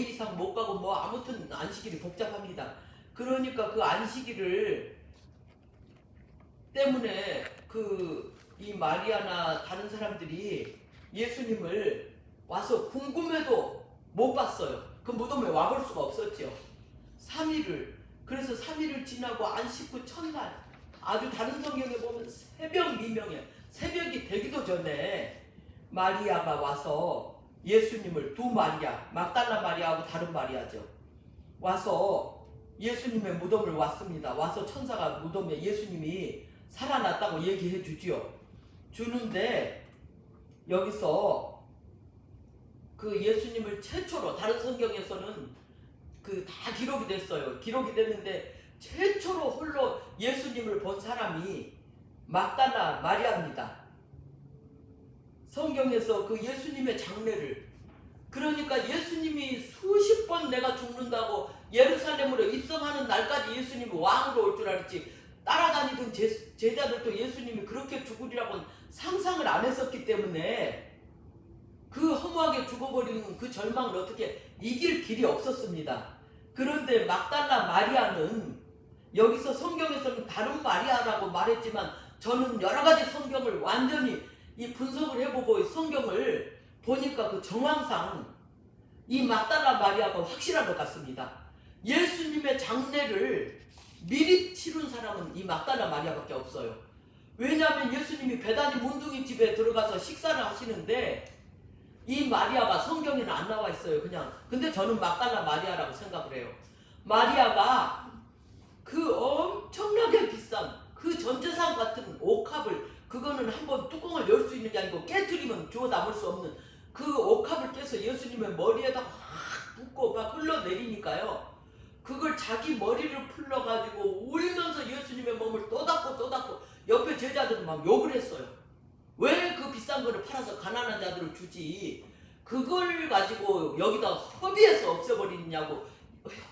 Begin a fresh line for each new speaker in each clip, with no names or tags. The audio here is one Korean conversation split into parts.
5일 이상 못 가고 뭐 아무튼 안식일이 복잡합니다. 그러니까 그 안식일을 때문에 이 마리아나 다른 사람들이 예수님을 와서 궁금해도 못 봤어요. 그 무덤에 와볼 수가 없었죠. 3일을. 그래서 3일을 지나고 안식 후 첫날, 아주 다른 성경에 보면 새벽 미명에, 새벽이 되기도 전에 마리아가 와서 예수님을, 두 마리아, 막달라 마리아하고 다른 마리아죠, 와서 예수님의 무덤을 왔습니다. 와서 천사가 무덤에 예수님이 살아났다고 얘기해 주는데, 여기서 그 예수님을 최초로, 다른 성경에서는 다 기록이 됐어요. 기록이 됐는데 최초로 홀로 예수님을 본 사람이 막달라 마리아입니다. 성경에서 그 예수님의 장례를, 그러니까 예수님이 수십 번 내가 죽는다고 예루살렘으로 입성하는 날까지 예수님이 왕으로 올 줄 알았지, 따라다니던 제자들도 예수님이 그렇게 죽으리라고는 상상을 안 했었기 때문에 그 허무하게 죽어버리는 그 절망을 어떻게 이길 길이 없었습니다. 그런데 막달라 마리아는, 여기서 성경에서는 다른 마리아라고 말했지만 저는 여러 가지 성경을 완전히 이 분석을 해보고 성경을 보니까 그 정황상 이 막달라 마리아가 확실한 것 같습니다. 예수님의 장례를 미리 치른 사람은 이 막달라 마리아밖에 없어요. 왜냐하면 예수님이 베다니 문둥이 집에 들어가서 식사를 하시는데 이 마리아가 성경에는 안 나와 있어요. 그냥. 근데 저는 막달라 마리아라고 생각을 해요. 마리아가 그 엄청나게 비싼 그 전재산 같은 옥합을, 그거는 한번 뚜껑을 열 수 있는 게 아니고 깨트리면 주워 담을 수 없는 그 옥합을 깨서 예수님의 머리에다 확 붓고 막 흘러내리니까요, 그걸 자기 머리를 풀러가지고 울면서 예수님의 몸을 또 닦고 옆에 제자들은 막 욕을 했어요. 왜 그 비싼 거를 팔아서 가난한 자들을 주지, 그걸 가지고 여기다 허비해서 없애버리냐고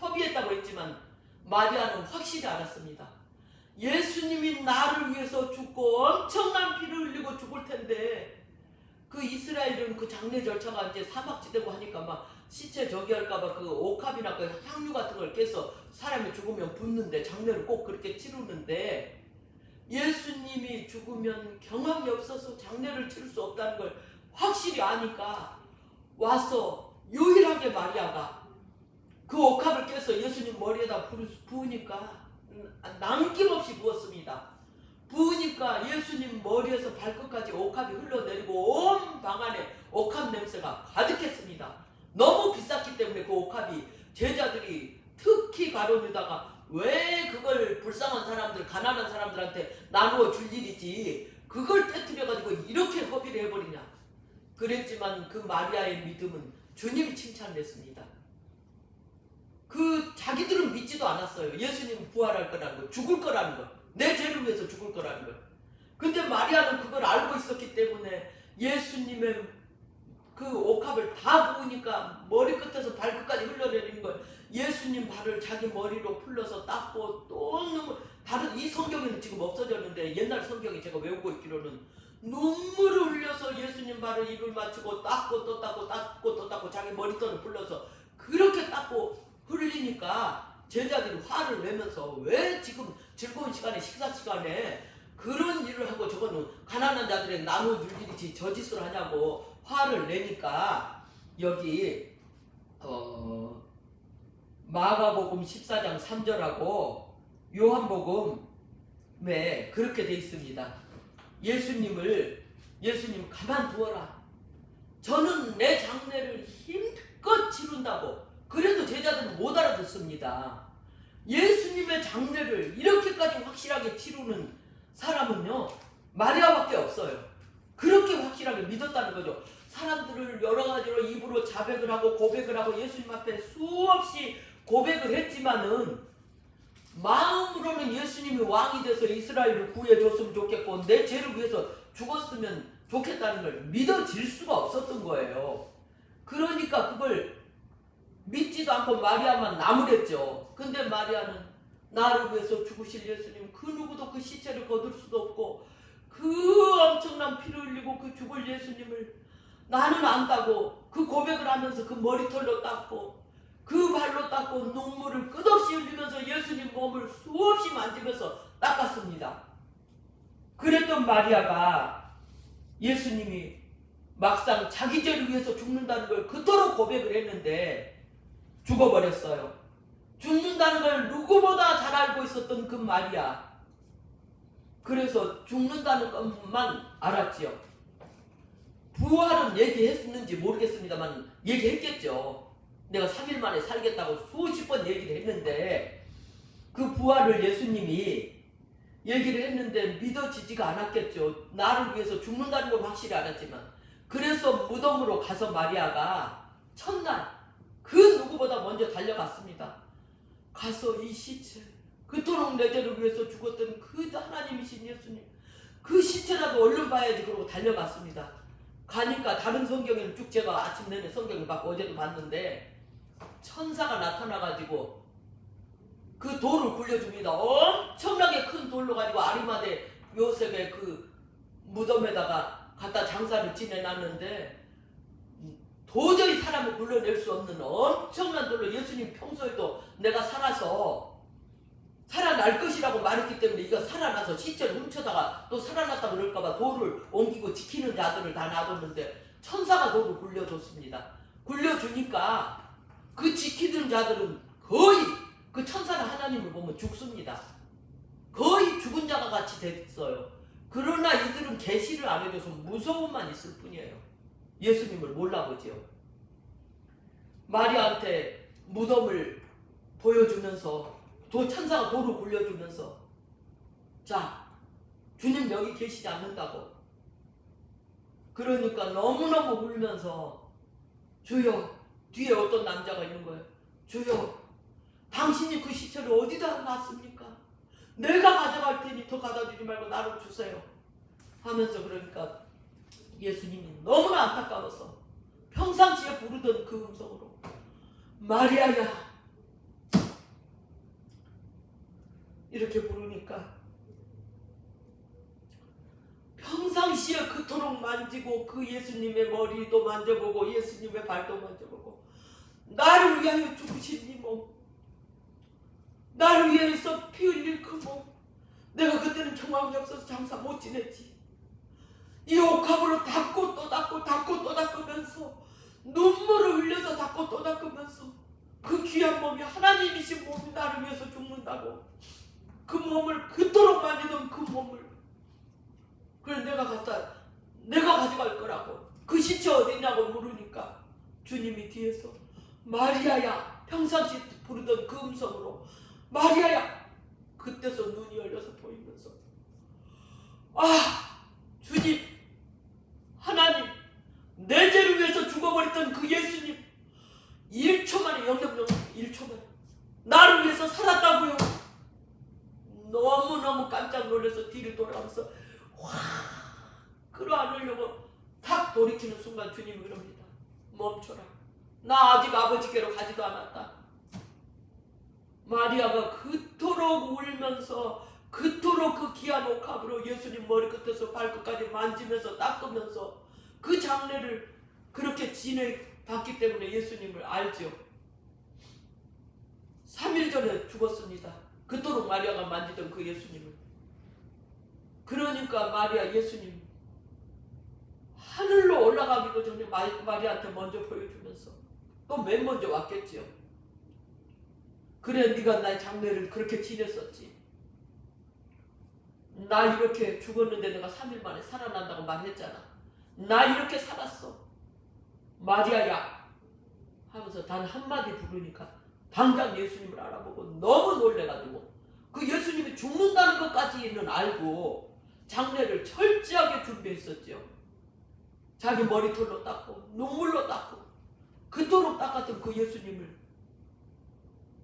허비했다고 했지만 마리아는 확실히 알았습니다. 예수님이 나를 위해서 죽고 엄청난 피를 흘리고 죽을 텐데, 그 이스라엘은 그 장례 절차가 이제 사막지대고 하니까 막 시체 저기 할까봐 그 옥합이나 그 향유 같은 걸 깨서 사람이 죽으면 붓는데, 장례를 꼭 그렇게 치르는데, 예수님이 죽으면 경험이 없어서 장례를 치를 수 없다는 걸 확실히 아니까 와서 유일하게 마리아가 그 옥합을 깨서 예수님 머리에다 부으니까, 남김없이 부었습니다. 부으니까 예수님 머리에서 발끝까지 옥합이 흘러내리고 온 방 안에 옥합 냄새가 가득했습니다. 너무 비쌌기 때문에 그 옥합이, 제자들이 특히 가룟 유다가 왜 그걸 불쌍한 사람들, 가난한 사람들한테 나누어 줄 일이지 그걸 깨트려가지고 이렇게 허비를 해버리냐 그랬지만, 그 마리아의 믿음은 주님이 칭찬을 했습니다. 자기들은 믿지도 않았어요. 예수님 부활할 거라는 거, 죽을 거라는 거, 내 죄를 위해서 죽을 거라는 거. 근데 마리아는 그걸 알고 있었기 때문에 예수님의 그 옥합을 다 부으니까 머리끝에서 발끝까지 흘러내리는 걸, 예수님 발을 자기 머리로 풀러서 닦고 또 눈물, 다른 이 성경에는 지금 없어졌는데 옛날 성경에 제가 외우고 있기로는 눈물을 흘려서 예수님 발을 입을 맞추고 닦고 또 닦고 자기 머리털을 풀러서 그렇게 닦고 흘리니까 제자들이 화를 내면서 왜 지금 즐거운 시간에, 식사 시간에 그런 일을 하고 저거는 가난한 자들에게 나눠줄 일이지 저 짓을 하냐고 화를 내니까, 여기 마가복음 14장 3절하고 요한복음에 그렇게 돼 있습니다. 예수님 가만두어라. 저는 내 장례를 힘껏 치른다고. 그래도 제자들은 못 알아듣습니다. 예수님의 장례를 이렇게까지 확실하게 치르는 사람은요, 마리아밖에 없어요. 그렇게 확실하게 믿었다는 거죠. 사람들을 여러 가지로 입으로 자백을 하고 고백을 하고 예수님 앞에 수없이 고백을 했지만은 마음으로는 예수님이 왕이 돼서 이스라엘을 구해줬으면 좋겠고 내 죄를 위해서 죽었으면 좋겠다는 걸 믿어질 수가 없었던 거예요. 그러니까 그걸 믿지도 않고 마리아만 나무랬죠. 근데 마리아는 나를 위해서 죽으실 예수님, 그 누구도 그 시체를 거둘 수도 없고 그 엄청난 피를 흘리고 그 죽을 예수님을 나는 안다고 그 고백을 하면서 그 머리털로 닦고 닦고 눈물을 끝없이 흘리면서 예수님 몸을 수없이 만지면서 닦았습니다. 그랬던 마리아가 예수님이 막상 자기 죄를 위해서 죽는다는 걸 그토록 고백을 했는데 죽어버렸어요. 죽는다는 걸 누구보다 잘 알고 있었던 그 마리아. 그래서 죽는다는 것만 알았지요. 부활은 얘기했는지 모르겠습니다만 얘기했겠죠. 내가 3일 만에 살겠다고 수십 번 얘기를 했는데 그 부활을 예수님이 얘기를 했는데 믿어지지가 않았겠죠. 나를 위해서 죽는다는 건 확실히 알았지만. 그래서 무덤으로 가서 마리아가 첫날 그 누구보다 먼저 달려갔습니다. 가서 이 시체, 그토록 내 죄를 위해서 죽었던 그 하나님이신 예수님, 그 시체라도 얼른 봐야지 그러고 달려갔습니다. 가니까 다른 성경에는 쭉 제가 아침 내내 성경을 받고 어제도 봤는데 천사가 나타나가지고 그 돌을 굴려줍니다. 엄청나게 큰 돌로 가지고 아리마대 요셉의 그 무덤에다가 갖다 장사를 지내놨는데 도저히 사람을 굴려낼 수 없는 엄청난 돌로 예수님 평소에도 내가 살아서 살아날 것이라고 말했기 때문에 이거 살아나서 시체를 훔쳐다가 또 살아났다 그럴까봐 돌을 옮기고 지키는 자들을 다 놔뒀는데 천사가 돌을 굴려줬습니다. 굴려주니까 그 지키는 자들은 거의 그 천사는 하나님을 보면 죽습니다. 거의 죽은 자가 같이 됐어요. 그러나 이들은 계시를 안 해줘서 무서움만 있을 뿐이에요. 예수님을 몰라보지요. 마리아한테 무덤을 보여주면서 또 천사가 돌을 굴려주면서 자, 주님 여기 계시지 않는다고. 그러니까 너무너무 울면서 주여, 뒤에 어떤 남자가 있는 거예요. 주여, 당신이 그 시체를 어디다 놨습니까? 내가 가져갈 테니 더 가다 주지 말고 나를 주세요 하면서 그러니까 예수님이 너무나 안타까워서 평상시에 부르던 그 음성으로 마리아야 이렇게 부르니까 평상시에 그토록 만지고 그 예수님의 머리도 만져보고 예수님의 발도 만져보고 나를 위하여 죽으신 이 몸, 나를 위해서 피 흘릴 그 몸, 내가 그때는 경험이 없어서 장사 못 지냈지. 이 옥합으로 닦고 또 닦고 닦고 또 닦으면서 눈물을 흘려서 닦고 또 닦으면서 그 귀한 몸이 하나님이신 몸이 나를 위해서 죽는다고 그 몸을 그토록 만지던 그 몸을 그래 내가 가져갈 거라고 그 시체 어디냐고 물으니까 주님이 뒤에서 마리아야 평상시 부르던 그 음성으로 마리아야 그때서 눈이 열려서 보이면서 아 주님 하나님 내 죄를 위해서 죽어버렸던 그 예수님 1초 만에 영접령 1초 만에 나를 위해서 살았다고요. 너무너무 깜짝 놀라서 뒤를 돌아가면서 확 끌어안으려고 탁 돌이키는 순간 주님이 그럽니다. 멈춰라. 나 아직 아버지께로 가지도 않았다. 마리아가 그토록 울면서 그토록 그 귀한 옥합으로 예수님 머리끝에서 발끝까지 만지면서 닦으면서 그 장례를 그렇게 지내봤기 때문에 예수님을 알죠. 3일 전에 죽었습니다. 그토록 마리아가 만지던 그 예수님을. 그러니까 마리아 예수님 하늘로 올라가기도 전에 마리아한테 먼저 보여주면서 또 맨 먼저 왔겠지요. 그래 네가 나의 장례를 그렇게 지냈었지. 나 이렇게 죽었는데 내가 3일 만에 살아난다고 말했잖아. 나 이렇게 살았어. 마리아야 하면서 단 한마디 부르니까 당장 예수님을 알아보고 너무 놀래가지고 그 예수님이 죽는다는 것까지는 알고 장례를 철저하게 준비했었죠. 자기 머리털로 닦고 눈물로 닦고 그토록 닦았던 그 예수님을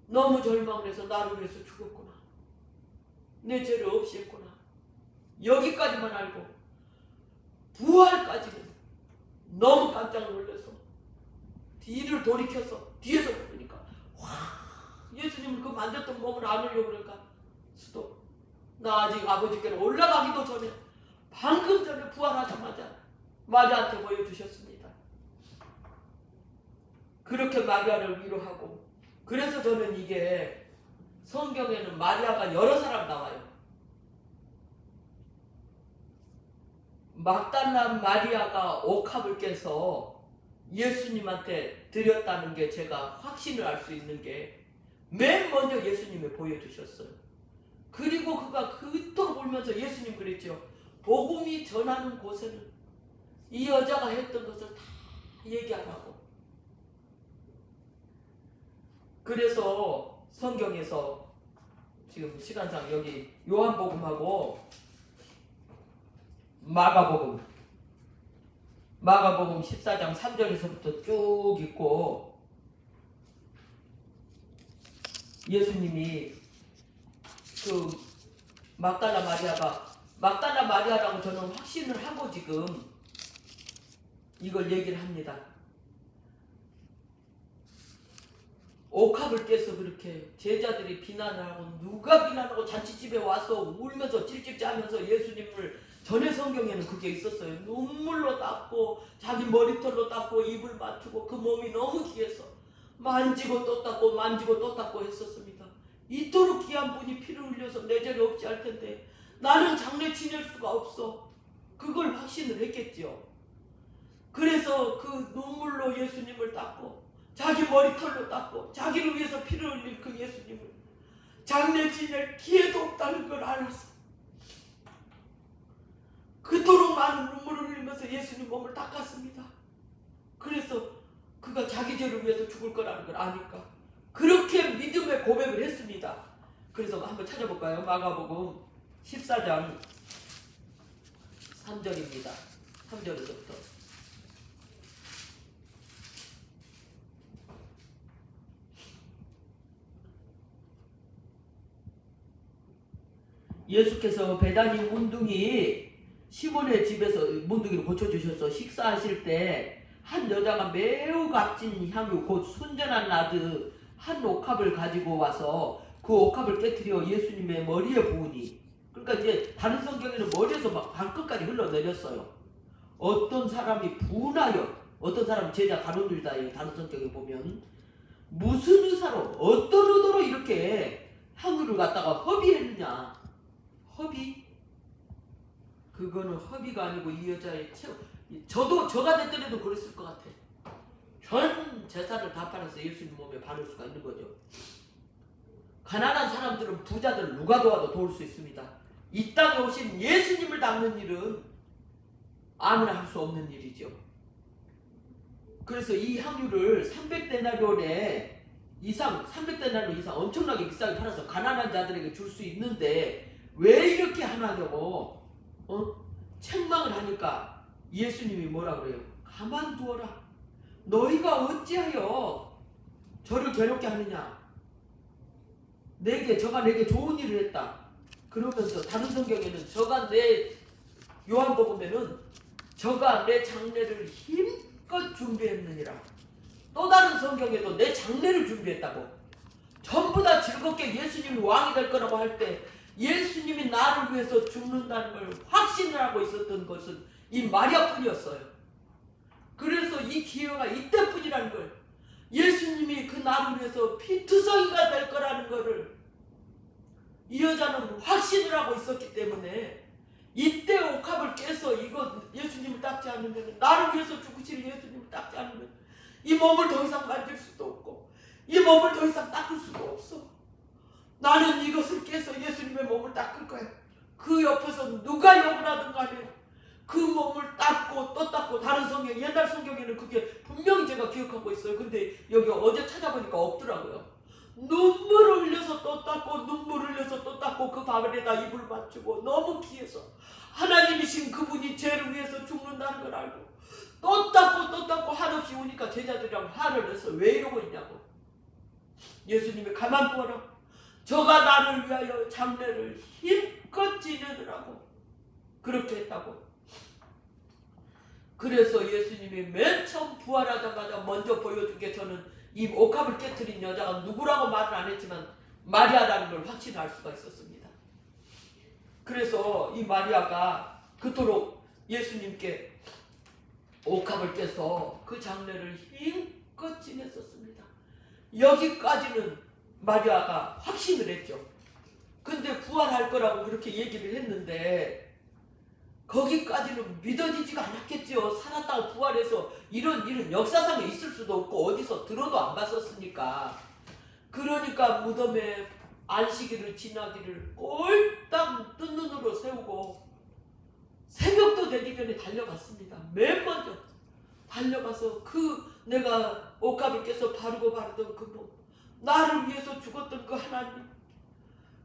너무 절망을 해서 나를 위해서 죽었구나. 내 죄를 없이 했구나. 여기까지만 알고 부활까지는 너무 깜짝 놀라서 뒤를 돌이켜서 뒤에서 보니까 와 예수님을 그 만졌던 몸을 안으려고 그러니까 스톱. 나 아직 아버지께로 올라가기도 전에 방금 전에 부활하자마자 마리아한테 보여주셨습니다. 그렇게 마리아를 위로하고 그래서 저는 이게 성경에는 마리아가 여러 사람 나와요. 막달라 마리아가 옥합을 깨서 예수님한테 드렸다는 게 제가 확신을 알 수 있는 게 맨 먼저 예수님이 보여주셨어요. 그리고 그가 그토록 울면서 예수님 그랬죠. 복음이 전하는 곳에는 이 여자가 했던 것을 다 얘기하라고. 그래서 성경에서 지금 시간상 여기 요한복음하고 마가복음 14장 3절에서부터 쭉 있고, 예수님이 그 막달라 마리아라고 저는 확신을 하고 지금 이걸 얘기를 합니다. 옥합을 깨서 그렇게 제자들이 비난을 하고, 누가 비난하고 잔치집에 와서 울면서 찔찔 짜면서 예수님을, 전에 성경에는 그게 있었어요. 눈물로 닦고 자기 머리털로 닦고 입을 맞추고 그 몸이 너무 귀해서 만지고 또 닦고 만지고 또 닦고 했었습니다. 이토록 귀한 분이 피를 흘려서 내절이 없지 할 텐데 나는 장례 지낼 수가 없어. 그걸 확신을 했겠죠. 그래서 그 눈물로 예수님을 닦고 자기 머리털로 닦고 자기를 위해서 피를 흘릴 그 예수님을 장례 지낼 기회도 없다는 걸 알았어. 그토록 많은 눈물을 흘리면서 예수님 몸을 닦았습니다. 그래서 그가 자기 죄를 위해서 죽을 거라는 걸 아니까 그렇게 믿음의 고백을 했습니다. 그래서 한번 찾아볼까요? 마가복음 14장 3절입니다. 3절에서부터. 예수께서 베다니 문둥이 시몬의 집에서 문둥이를 고쳐주셔서 식사하실 때 한 여자가 매우 값진 향유 곧 순전한 나드 한 옥합을 가지고 와서 그 옥합을 깨트려 예수님의 머리에 부으니, 그러니까 이제 다른 성경에는 머리에서 막 발끝까지 흘러내렸어요. 어떤 사람이 분하여, 어떤 사람 제자 가론율다예요. 다른 성경에 보면 무슨 의사로 어떤 의도로 이렇게 향유를 갖다가 허비했느냐. 허비? 그거는 허비가 아니고 이 여자의 저가 됐더라도 그랬을 것 같아. 전 재산을 다 팔아서 예수님 몸에 바를 수가 있는 거죠. 가난한 사람들은 부자들 누가 도와도 도울 수 있습니다. 이 땅에 오신 예수님을 닦는 일은 아무나 할 수 없는 일이죠. 그래서 이 향유를 300데나리온 이상 엄청나게 비싸게 팔아서 가난한 자들에게 줄 수 있는데 왜 이렇게 하냐고 책망을 하니까 예수님이 뭐라 그래요? 가만두어라. 너희가 어찌하여 저를 괴롭게 하느냐. 저가 내게 좋은 일을 했다. 그러면서 다른 성경에는 요한복음에는 저가 내 장례를 힘껏 준비했느니라. 또 다른 성경에도 내 장례를 준비했다고. 전부 다 즐겁게 예수님이 왕이 될 거라고 할 때 예수님이 나를 위해서 죽는다는 걸 확신을 하고 있었던 것은 이 마리아뿐이었어요. 그래서 이 기회가 이때뿐이라는 걸, 예수님이 그 나를 위해서 피투성이가 될 거라는 것을 이 여자는 확신을 하고 있었기 때문에 이때 옥합을 깨서 이거 예수님을 닦지 않으면, 나를 위해서 죽으실 예수님을 닦지 않으면 이 몸을 더 이상 만질 수도 없고 이 몸을 더 이상 닦을 수도 없어. 나는 이것을 깨서 예수님의 몸을 닦을 거야. 그 옆에서 누가 욕을 하든 간에 그 몸을 닦고 또 닦고. 다른 성경, 옛날 성경에는 그게 분명히 제가 기억하고 있어요. 근데 여기 어제 찾아보니까 없더라고요. 눈물을 흘려서 또 닦고 눈물을 흘려서 또 닦고 그 밥에다 입을 맞추고 너무 귀해서 하나님이신 그분이 죄를 위해서 죽는다는 걸 알고 또 닦고 한없이 우니까 제자들이랑 화를 내서 왜 이러고 있냐고. 예수님이 가만 두어라. 저가 나를 위하여 장례를 힘껏 지내느라고 그렇게 했다고. 그래서 예수님이 맨 처음 부활하자마자 먼저 보여준 게, 저는 이 옥합을 깨트린 여자가 누구라고 말은 안 했지만 마리아라는 걸 확신할 수가 있었습니다. 그래서 이 마리아가 그토록 예수님께 옥합을 깨서 그 장례를 힘껏 지냈었습니다. 여기까지는 마리아가 확신을 했죠. 근데 부활할 거라고 그렇게 얘기를 했는데 거기까지는 믿어지지가 않았겠죠. 살았다가 부활해서 이런 일은 역사상에 있을 수도 없고 어디서 들어도 안 봤었으니까. 그러니까 무덤에 안식일을 지나기를 꼴딱 뜬 눈으로 세우고 새벽도 되기 전에 달려갔습니다. 맨 먼저 달려가서 내가 옥합을 깨서 바르고 바르던 그분, 나를 위해서 죽었던 그 하나님,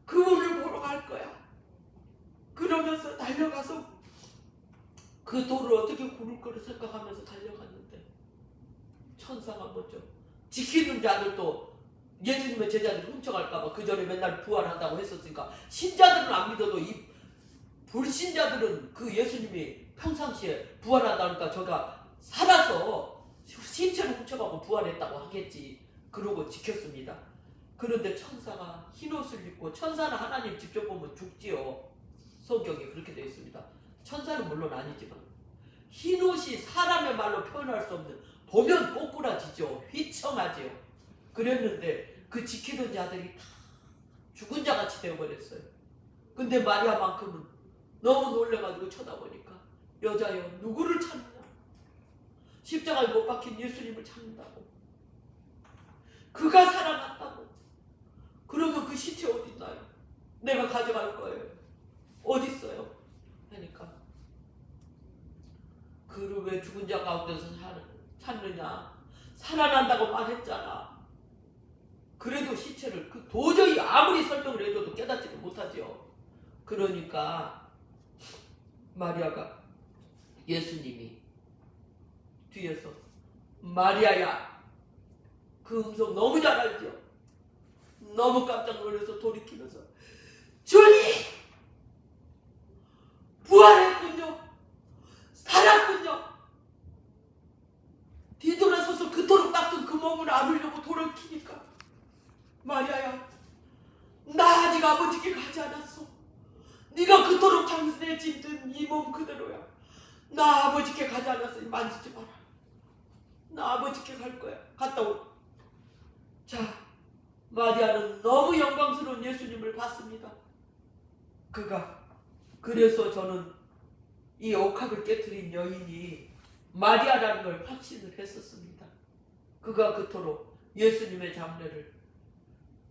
그분을 보러 갈 거야. 그러면서 달려가서 그 돌을 어떻게 구를 거를 생각하면서 달려갔는데 천사가 먼저 지키는 자들도 예수님의 제자들이 훔쳐갈까봐 그 전에 맨날 부활한다고 했었으니까 신자들은 안 믿어도 이 불신자들은 그 예수님이 평상시에 부활한다니까 저가 살아서 신체를 훔쳐가고 부활했다고 하겠지. 그러고 지켰습니다. 그런데 천사가 흰옷을 입고, 천사는 하나님 직접 보면 죽지요. 성경에 그렇게 되어 있습니다. 천사는 물론 아니지만 흰옷이 사람의 말로 표현할 수 없는, 보면 꼬꾸라지죠. 휘청하지요. 그랬는데 그 지키던 자들이 다 죽은 자같이 되어버렸어요. 근데 마리아만큼은 너무 놀래가지고 쳐다보니까 여자여 누구를 찾느냐? 십자가에 못 박힌 예수님을 찾는다고. 그가 살아났다고. 그러면 그 시체 어디 있나요? 내가 가져갈 거예요. 어디 있어요? 하니까 그를 왜 죽은 자 가운데서 찾느냐? 살아난다고 말했잖아. 그래도 시체를 도저히 아무리 설명을 해줘도 깨닫지를 못하죠. 그러니까 마리아가, 예수님이 뒤에서 마리아야, 그 음성 너무 잘 알죠. 너무 깜짝 놀라서 돌이키면서 주님 부활했군요, 살았군요. 뒤돌아서서 그토록 닦던 그 몸을 안으려고 돌이키니까 마리아야, 나 아직 아버지께 가지 않았어. 네가 그토록 장신에 짓던 이 몸 그대로야. 나 아버지께 가지 않았으니 만지지 마라. 나 아버지께 갈 거야. 갔다 오. 자, 마리아는 너무 영광스러운 예수님을 봤습니다. 그래서 저는 이 옥합을 깨뜨린 여인이 마리아라는 걸 확신을 했었습니다. 그가 그토록 예수님의 장례를,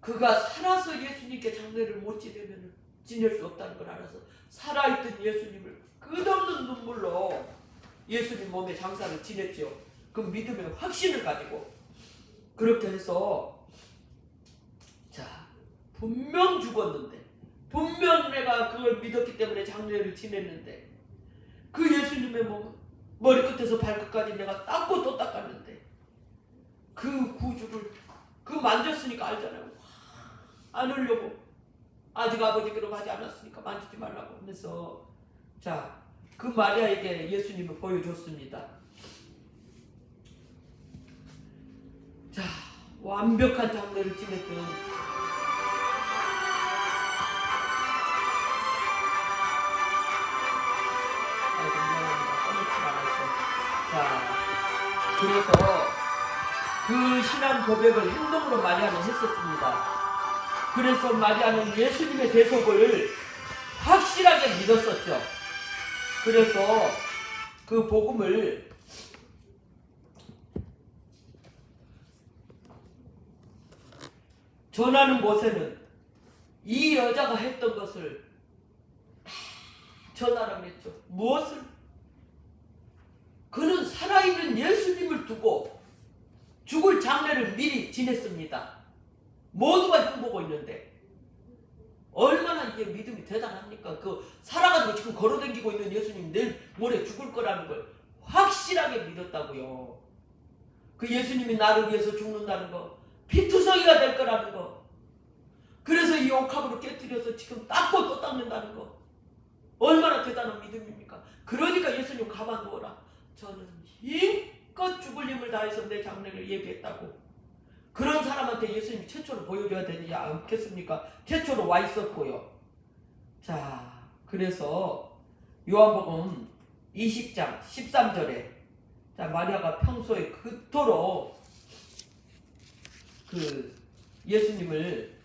그가 살아서 예수님께 장례를 못 지낼 수 없다는 걸 알아서 살아있던 예수님을 끝없는 눈물로 예수님 몸에 장사를 지냈죠. 그 믿음의 확신을 가지고. 그렇게 해서 자, 분명 죽었는데, 분명 내가 그걸 믿었기 때문에 장례를 지냈는데, 그 예수님의 몸 머리끝에서 발끝까지 내가 닦고 또 닦았는데 그 구주를 만졌으니까 알잖아요. 안으려고, 아직 아버지께로 가지 않았으니까 만지지 말라고 하면서, 자, 그 마리아에게 예수님을 보여줬습니다. 자, 완벽한 장례를 지냈던 자, 그래서 그 신앙 고백을 행동으로 마리아는 했었습니다. 그래서 마리아는 예수님의 대속을 확실하게 믿었었죠. 그래서 그 복음을 전하는 곳에는 이 여자가 했던 것을 다 전하라고 했죠. 무엇을? 그는 살아있는 예수님을 두고 죽을 장례를 미리 지냈습니다. 모두가 흉보고 있는데 얼마나 이게 믿음이 대단합니까? 살아가지고 지금 걸어다니고 있는 예수님 내일 모레 죽을 거라는 걸 확실하게 믿었다고요. 그 예수님이 나를 위해서 죽는다는 거, 피투성이가 될 거라는 거, 그래서 이 옥합으로 깨뜨려서 지금 닦고 또 닦는다는 거, 얼마나 대단한 믿음입니까? 그러니까 예수님 가만두어라. 저는 힘껏 죽을 힘을 다해서 내 장례를 예비했다고. 그런 사람한테 예수님이 최초로 보여줘야 되지 않겠습니까? 최초로 와 있었고요. 자, 그래서 요한복음 20장 13절에 자, 마리아가 평소에 그토록 그 예수님을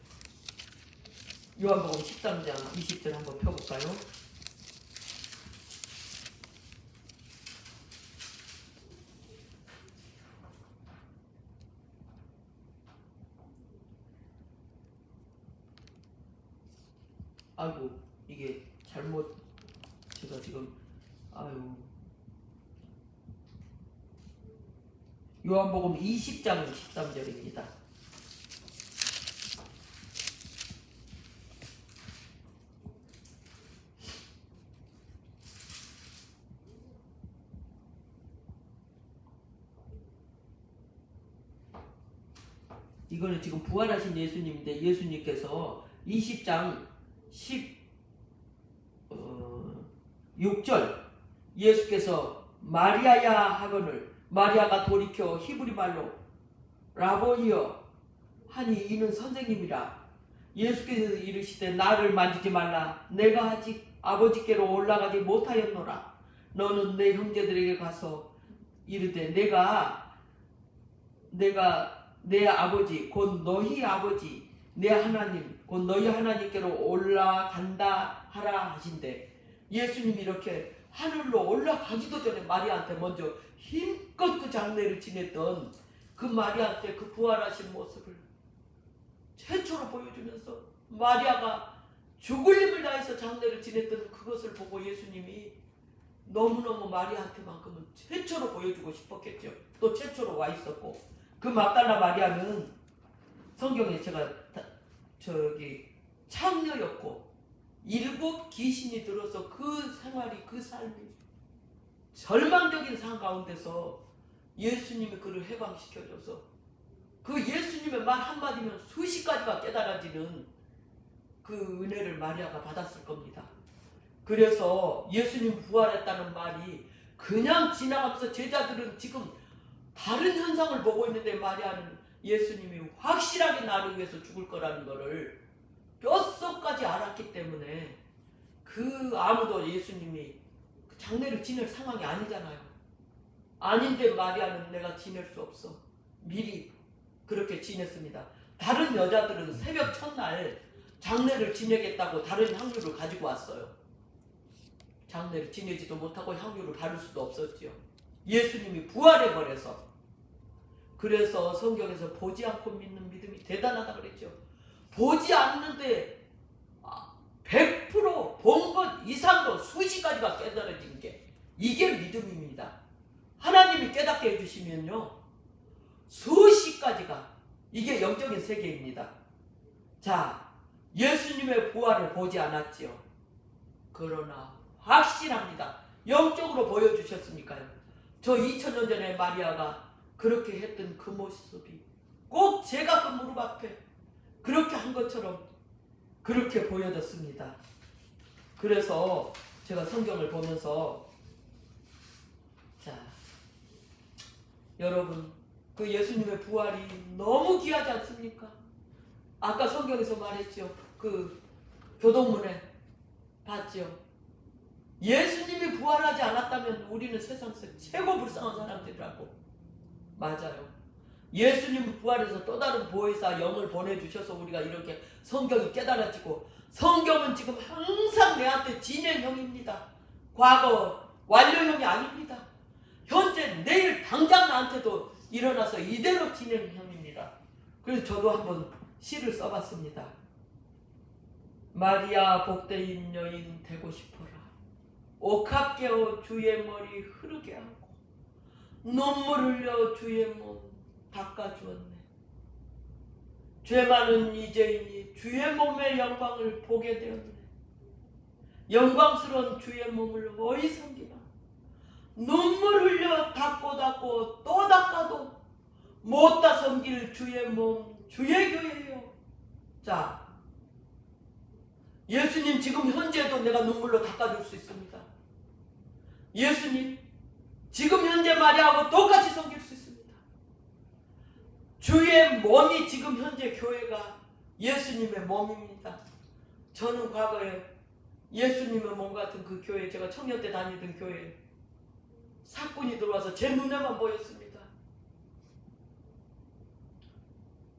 요한복음 13장 20절 한번 펴볼까요? 아이고 이게 잘못 제가 지금 요한복음 20장 13절입니다. 이거는 지금 부활하신 예수님인데 예수님께서 20장 16절 예수께서 마리아야 하거늘 마리아가 돌이켜 히브리 말로 라보니여 하니 이는 선생님이라. 예수께서 이르시되 나를 만지지 말라. 내가 아직 아버지께로 올라가지 못하였노라. 너는 내 형제들에게 가서 이르되 내가 내 아버지 곧 너희 아버지 내 하나님 곧 너희 하나님께로 올라간다 하라 하신대. 예수님이 이렇게 하늘로 올라가기도 전에 마리아한테 먼저 힘껏 그 장례를 지냈던 그 마리아한테 그 부활하신 모습을 최초로 보여주면서 마리아가 죽을 힘을 다해서 장례를 지냈던 그것을 보고 예수님이 너무너무 마리아한테만큼은 최초로 보여주고 싶었겠죠. 또 최초로 와 있었고 그 막달라 마리아는 성경에 제가 창녀였고 7 귀신이 들어서 그 생활이 그 삶이 절망적인 삶 가운데서 예수님이 그를 해방시켜줘서 그 예수님의 말 한마디면 수십 가지가 깨달아지는 그 은혜를 마리아가 받았을 겁니다. 그래서 예수님 부활했다는 말이 그냥 지나가면서 제자들은 지금 다른 현상을 보고 있는데 마리아는 예수님이 확실하게 나를 위해서 죽을 거라는 거를 뼛속까지 알았기 때문에 그 아무도 예수님이 장례를 지낼 상황이 아니잖아요. 아닌데 마리아는 내가 지낼 수 없어. 미리 그렇게 지냈습니다. 다른 여자들은 새벽 첫날 장례를 지내겠다고 다른 향유를 가지고 왔어요. 장례를 지내지도 못하고 향유를 바를 수도 없었죠. 예수님이 부활해버려서. 그래서 성경에서 보지 않고 믿는 믿음이 대단하다 그랬죠. 보지 않는데 100% 본 것 이상으로 수십 가지가 깨달아진 게 이게 믿음입니다. 하나님이 깨닫게 해주시면요 수십 가지가 이게 영적인 세계입니다. 자, 예수님의 부활을 보지 않았지요. 그러나 확실합니다. 영적으로 보여주셨으니까요. 저 2000년 전에 마리아가 그렇게 했던 그 모습이 꼭 제가 그 무릎 앞에 그렇게 한 것처럼 그렇게 보여졌습니다. 그래서 제가 성경을 보면서 자, 여러분 그 예수님의 부활이 너무 귀하지 않습니까? 아까 성경에서 말했죠. 그 교동문에 봤죠. 예수님이 부활하지 않았다면 우리는 세상에서 최고 불쌍한 사람들이라고. 맞아요. 예수님 부활해서 또 다른 보혜사 영을 보내주셔서 우리가 이렇게 성경이 깨달아지고 성경은 지금 항상 내한테 진행형입니다. 과거 완료형이 아닙니다. 현재 내일 당장 나한테도 일어나서 이대로 진행형입니다. 그래서 저도 한번 시를 써봤습니다. 마리아 복되인 여인 되고 싶어라. 옥합 깨어 주의 머리 흐르게 하고 눈물 흘려 주의 몸 닦아주었네. 죄 많은 이제이니 주의 몸의 영광을 보게 되었네. 영광스러운 주의 몸을 어이 섬기나. 눈물 흘려 닦고 또 닦아도 못다 섬길 주의 몸 주의 교회예요. 자, 예수님 지금 현재도 내가 눈물로 닦아줄 수 있습니다. 예수님 지금 현재 마리아하고 똑같이 섬길 수 있습니다. 주의 몸이 지금 현재 교회가 예수님의 몸입니다. 저는 과거에 예수님의 몸 같은 그 교회, 제가 청년 때 다니던 교회 사건이 들어와서 제 눈에만 보였습니다.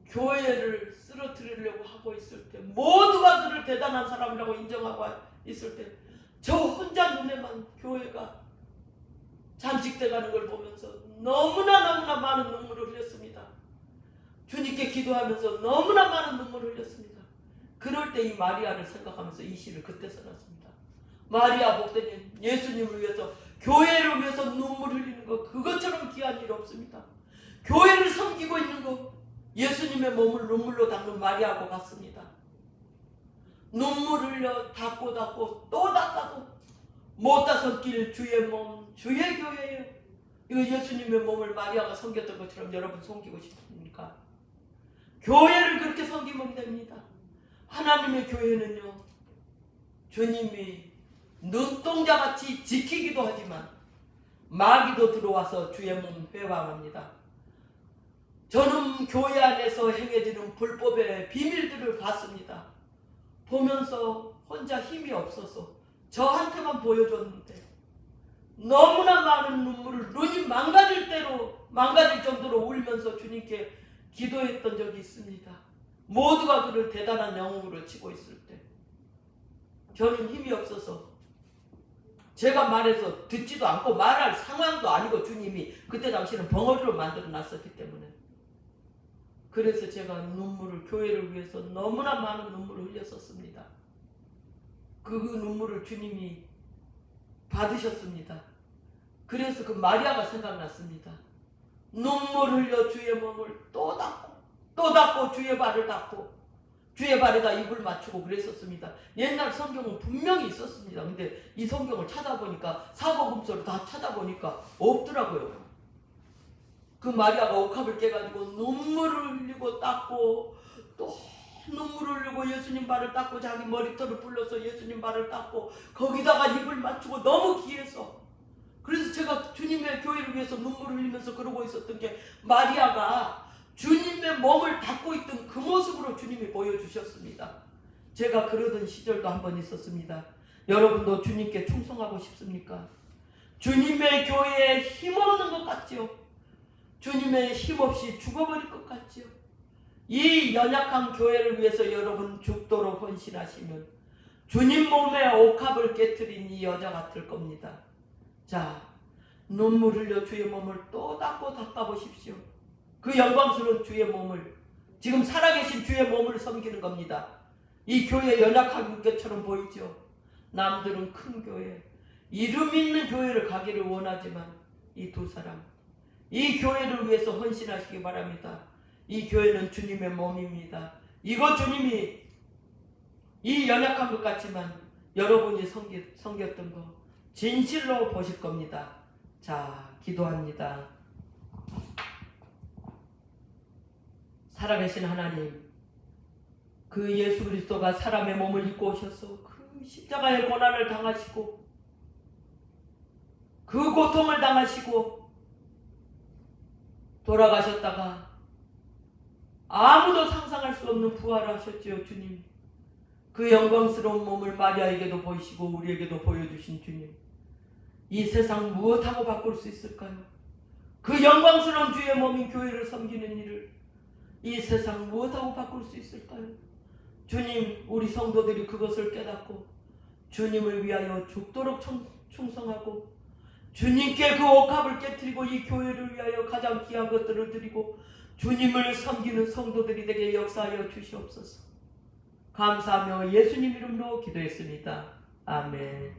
교회를 쓰러뜨리려고 하고 있을 때, 모두가 그를 대단한 사람이라고 인정하고 있을 때, 저 혼자 눈에만 교회가 잠식돼가는 걸 보면서 너무나 많은 눈물을 흘렸습니다. 주님께 기도하면서 너무나 많은 눈물을 흘렸습니다. 그럴 때 이 마리아를 생각하면서 이 시를 그때 써놨습니다. 마리아 복되님, 예수님을 위해서, 교회를 위해서 눈물 흘리는 거, 그것처럼 귀한 일 없습니다. 교회를 섬기고 있는 거, 예수님의 몸을 눈물로 닦는 마리아하고 같습니다. 눈물 흘려 닦고 또 닦아도 못 닦을 주의 몸, 주의 교회예요. 이거 예수님의 몸을 마리아가 섬겼던 것처럼 여러분 섬기고 싶습니까? 교회를 그렇게 섬기면 됩니다. 하나님의 교회는요, 주님이 눈동자같이 지키기도 하지만 마귀도 들어와서 주의 몸 회방합니다. 저는 교회 안에서 행해지는 불법의 비밀들을 봤습니다. 보면서 혼자 힘이 없어서 저한테만 보여줬는데 너무나 많은 눈물을, 눈이 망가질 정도로 울면서 주님께 기도했던 적이 있습니다. 모두가 그를 대단한 영웅으로 치고 있을 때 저는 힘이 없어서 제가 말해서 듣지도 않고 말할 상황도 아니고, 주님이 그때 당시는 벙어리로 만들어 놨었기 때문에, 그래서 제가 눈물을, 교회를 위해서 너무나 많은 눈물을 흘렸었습니다. 그 눈물을 주님이 받으셨습니다. 그래서 그 마리아가 생각났습니다. 눈물 흘려 주의 몸을 또 닦고 주의 발을 닦고 주의 발에다 입을 맞추고 그랬었습니다. 옛날 성경은 분명히 있었습니다. 근데 이 성경을 찾아보니까, 사복음서를 다 찾아보니까 없더라고요. 그 마리아가 옥합을 깨가지고 눈물을 흘리고 닦고 또 눈물을 흘리고 예수님 발을 닦고 자기 머리털을 불러서 예수님 발을 닦고 거기다가 입을 맞추고 너무 귀해서, 그래서 제가 주님의 교회를 위해서 눈물을 흘리면서 그러고 있었던 게, 마리아가 주님의 몸을 닦고 있던 그 모습으로 주님이 보여주셨습니다. 제가 그러던 시절도 한 번 있었습니다. 여러분도 주님께 충성하고 싶습니까? 주님의 교회에 힘없는 것 같지요? 주님의 힘없이 죽어버릴 것 같지요? 이 연약한 교회를 위해서 여러분 죽도록 헌신하시면 주님 몸에 옥합을 깨트린 이 여자 같을 겁니다. 자, 눈물 흘려 주의 몸을 또 닦고 닦아보십시오. 그 영광스러운 주의 몸을, 지금 살아계신 주의 몸을 섬기는 겁니다. 이 교회 연약한 것처럼 보이죠? 남들은 큰 교회, 이름 있는 교회를 가기를 원하지만 이 두 사람, 이 교회를 위해서 헌신하시기 바랍니다. 이 교회는 주님의 몸입니다. 이거 주님이 이 연약한 것 같지만 여러분이 섬겼던 거 진실로 보실 겁니다. 자, 기도합니다. 살아계신 하나님, 그 예수 그리스도가 사람의 몸을 입고 오셔서 그 십자가의 고난을 당하시고 그 고통을 당하시고 돌아가셨다가 아무도 상상할 수 없는 부활을 하셨지요. 주님, 그 영광스러운 몸을 마리아에게도 보이시고 우리에게도 보여주신 주님, 이 세상 무엇하고 바꿀 수 있을까요? 그 영광스러운 주의 몸인 교회를 섬기는 일을 이 세상 무엇하고 바꿀 수 있을까요? 주님, 우리 성도들이 그것을 깨닫고 주님을 위하여 죽도록 충성하고 주님께 그 옥합을 깨트리고 이 교회를 위하여 가장 귀한 것들을 드리고 주님을 섬기는 성도들이 되게 역사하여 주시옵소서. 감사하며 예수님 이름으로 기도했습니다. 아멘.